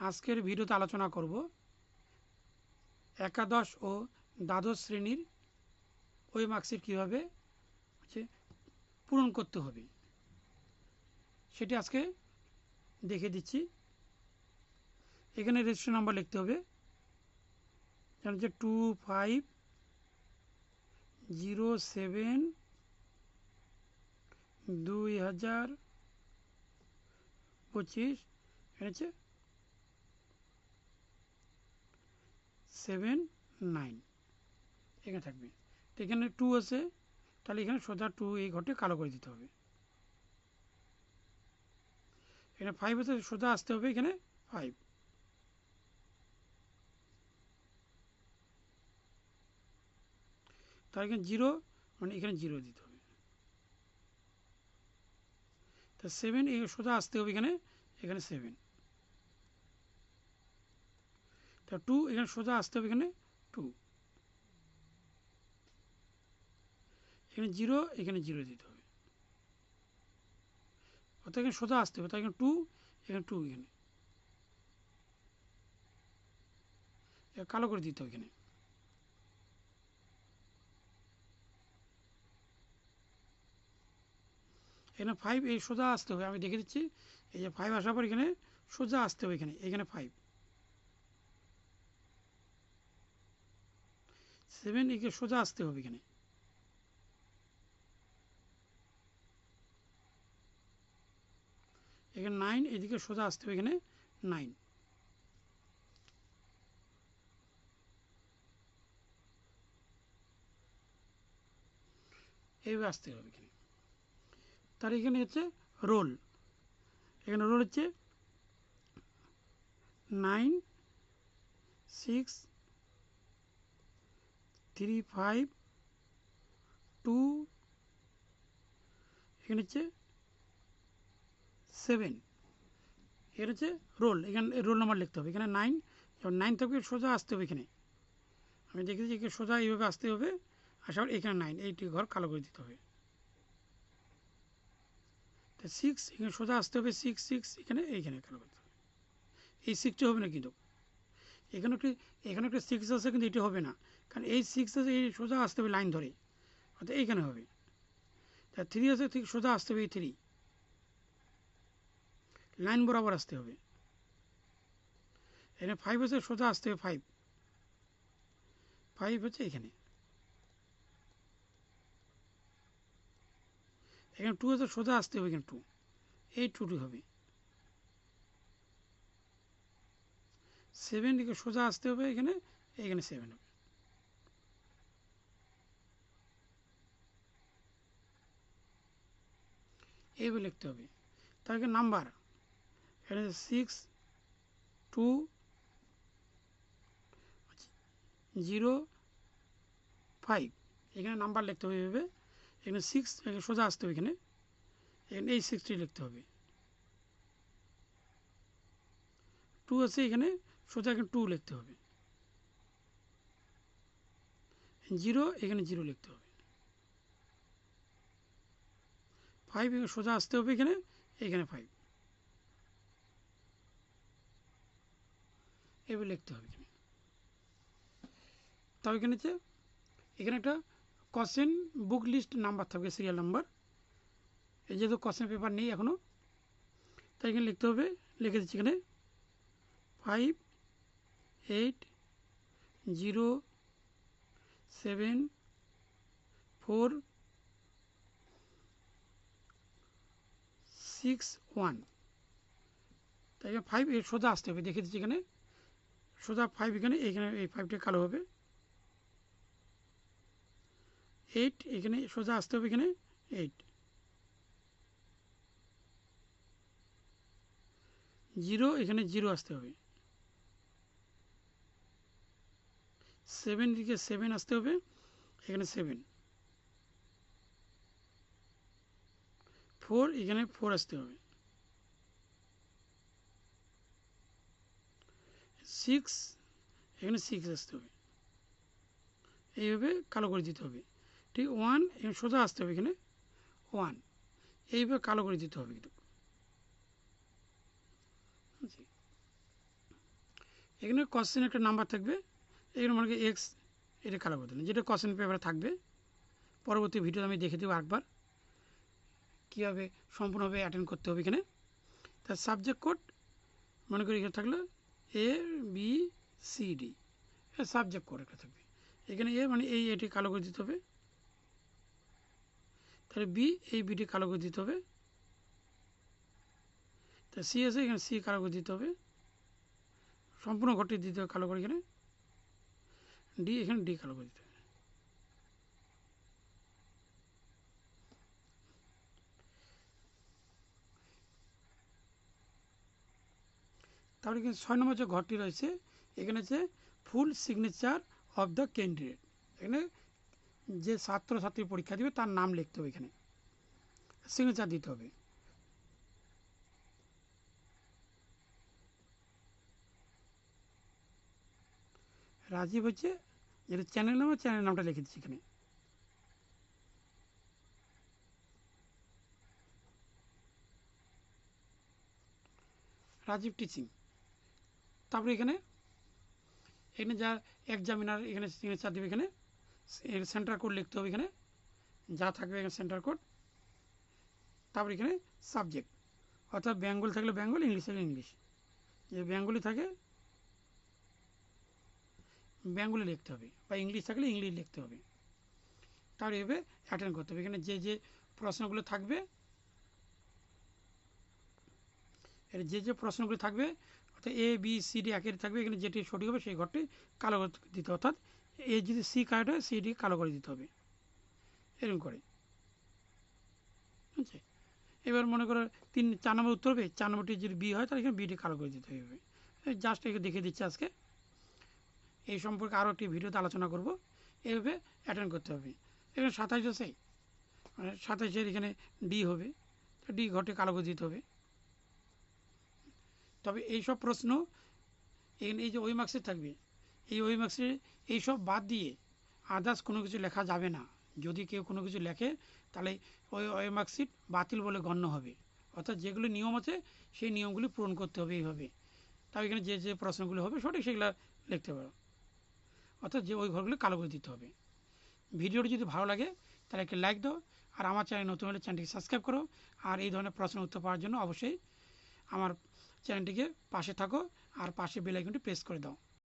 আজকের ভিডিওতে আলোচনা করব একাদশ ও দ্বাদশ শ্রেণীর ওই মার্কশিট কীভাবে পূরণ করতে হবে সেটি আজকে দেখে দিচ্ছি। এখানে রেজিস্ট্রেশন নাম্বার লিখতে হবে, যেমন হচ্ছে 2507/2025, এখানে হচ্ছে 79 এখানে থাকবে। তো এখানে 2 আছে, তাহলে এখানে সোজা 2 এই ঘরটি কালো করে দিতে হবে। এখানে 5 আছে, সোজা আসতে হবে এখানে 5। তাহলে এখানে 0 মানে এখানে 0 দিতে হবে। তা 7 এই সোজা আসতে হবে এখানে 7। তা 2 এখানে সোজা আসতে হবে এখানে 2। এখানে 0 এখানে 0 দিতে হবে, অর্থাৎ এখানে সোজা আসতে হবে। তাই এখানে 2 এখানে 2 এখানে কালো করে দিতে হবে। এখানে 5 এই সোজা আসতে হবে, আমি দেখে দিচ্ছি। এই যে 5 আসার পর এখানে সোজা আসতে হবে এখানে 5। 7 এখানে সোজা আসতে হবে এখানে এখানে 9 এদিকে সোজা আসতে হবে এখানে 9। এইভাবে আসতে হবে এখানে। তার এখানে হচ্ছে রোল, এখানে রোল হচ্ছে 9 6 3 5 2, এখানে হচ্ছে 7। এখানে হচ্ছে রোল, এখানে রোল নাম্বার লিখতে হবে। এখানে 9, যখন 9 থেকে সোজা আসতে হবে এখানে, আমি দেখেছি এখানে সোজা এইভাবে আসতে হবে। আসার এখানে 9 এইটি ঘর কালো করে দিতে হবে। তো 6 এখানে সোজা আসতে হবে 6 6 এইখানে কালো করতে হবে। এই 6টি হবে না, কিন্তু এখানে একটা 6 আছে, কিন্তু এটি হবে না, কারণ এই 6 আছে, এই সোজা আসতে হবে লাইন ধরে, অর্থাৎ এইখানে হবে। তা 3 আছে, ঠিক সোজা আসতে হবে এই 3 লাইন বরাবর আসতে হবে। এখানে 5 আছে, সোজা আসতে হবে 5 হচ্ছে এখানে। এখানে 2 আছে, সোজা আসতে হবে এখানে 2, এই 2টি হবে। 7 দিকে সোজা আসতে হবে এখানে 7 হবে। এইভাবে লিখতে হবে। তার নাম্বার এখানে 6 2 0 5, এখানে নাম্বার লিখতে হবে এইভাবে। এখানে 6 এখানে সোজা আসতে হবে এখানে এই 6টি লিখতে হবে। 2 আছে, এখানে সোজা এখানে 2 লিখতে হবে। 0 এখানে 0 লিখতে হবে। 5 এখানে সোজা আসতে হবে এখানে 5, এভাবে লিখতে হবে এখানে। তবে এখানে একটা কোশ্চেন বুক লিস্ট নাম্বার থাকবে, সিরিয়াল নাম্বার। এই যেহেতু কোশ্চেন পেপার নেই এখনও, তাই এখানে লিখতে হবে। লিখে দিচ্ছি এখানে 5 8 0 7 4 6 1। তাই 5 এর সোজা আসতে হবে, দেখে দিচ্ছি এখানে সোজা 5 এখানে এই 5টা কালো হবে। 8 এখানে সোজা আসতে হবে এখানে 8। 0 এখানে 0 আসতে হবে। 7 দিকে 7 আসতে হবে এখানে 7। 4 এখানে 4 আসতে হবে। 6 এখানে 6 আসতে হবে। এইভাবে কালো করে দিতে হবে। ঠিক 1 এখানে সোজা আসতে হবে এখানে 1, এইভাবে কালো করে দিতে হবে। কিন্তু এখানে কোশ্চেন একটা নাম্বার থাকবে, এখানে মনে করি এক্স, এটা কালো করে দিলাম, যেটা কোশ্চেন পেপারে থাকবে। পরবর্তী ভিডিও আমি দেখে দেবো একবার কীভাবে সম্পূর্ণভাবে অ্যাটেন্ড করতে হবে। এখানে তার সাবজেক্ট কোড মনে করি এখানে থাকলো ABCD, সাবজেক্ট কোড একটা থাকবে। এখানে এ মানে এটি কালো করে দিতে হবে, তাহলে বি এই বিটি কালো করে দিতে হবে, তা সি আছে এখানে সি কালো করে দিতে হবে, সম্পূর্ণ ঘরটি দিতে হবে কালো করে। এখানে ডি, এখানে ডি কালো করে দিতে হবে। তারপরে এখানে 6 নম্বর যে ঘরটি রয়েছে এখানে হচ্ছে full signature of the candidate. এখানে যে ছাত্রছাত্রী পরীক্ষা দেবে তার নাম লিখতে হবে, এখানে সিগনেচার দিতে হবে। রাজীব হচ্ছে যেটা চ্যানেল নাম, চ্যানেল নামটা লিখে দিচ্ছি এখানে। রাজীব টিচিং। তারপরে এখানে এখানে যা এক্সামিনার এখানে সিগনেচার দেবে, এখানে সেন্টার কোড লিখতে হবে, এখানে যা থাকবে এখানে সেন্টার কোড। তারপরে এখানে সাবজেক্ট, অর্থাৎ বেঙ্গল থাকলে বেঙ্গল, ইংলিশ থাকলে ইংলিশ, যে বেঙ্গলি থাকে বেঙ্গলি লিখতে হবে, বা ইংলিশ থাকলে ইংলিশ লিখতে হবে। তার এভাবে অ্যাটেন্ড করতে হবে। এখানে যে যে প্রশ্নগুলো থাকবে, এর যে যে প্রশ্নগুলো থাকবে অর্থাৎ ABCD একের থাকবে, এখানে যেটি সঠিক হবে সেই ঘরটি কালো করে দিতে হবে, অর্থাৎ এ যদি সি কারেক্ট হয় সিডি কালো করে দিতে হবে, এরকম করে। বুঝছে? এবার মনে করো 4 নম্বর উত্তর হবে, 4 নম্বরটি যদি বি হয় তাহলে এখানে বিটি কালো করে দিতে হবে। জাস্ট একে দেখে দিচ্ছি আজকে, এই সম্পর্কে আরও একটি ভিডিওতে আলোচনা করব। এইভাবে অ্যাটেন্ড করতে হবে। এখানে 27 আছে, মানে 27-এর এখানে ডি হবে, ডি ঘরটি কালো করে দিতে হবে। তবে এইসব প্রশ্ন এখানে এই যে ওই মার্কসের থাকবে, এই ওই মার্কসে এইসব বাদ দিয়ে আদার্স কোনো কিছু লেখা যাবে না। যদি কেউ কোনো কিছু লেখে তাহলে ওই মার্কশিট বাতিল বলে গণ্য হবে। অর্থাৎ যেগুলো নিয়ম আছে সেই নিয়মগুলি পূরণ করতে হবে এইভাবে। তাও এখানে যে যে প্রশ্নগুলো হবে সঠিক সেগুলো লিখতে পারো, অর্থাৎ যে ওই ঘরগুলো কালো করে দিতে হবে। ভিডিওটি যদি ভালো লাগে তাহলে একটা লাইক দাও, আর আমার চ্যানেল নতুন হলে চ্যানেলটিকে সাবস্ক্রাইব করো। আর এই ধরনের প্রশ্ন উত্তর পাওয়ার জন্য অবশ্যই আমার চ্যানেলটিকে পাশে থাকো, আর পাশে বেল আইকনটি প্রেস করে দাও।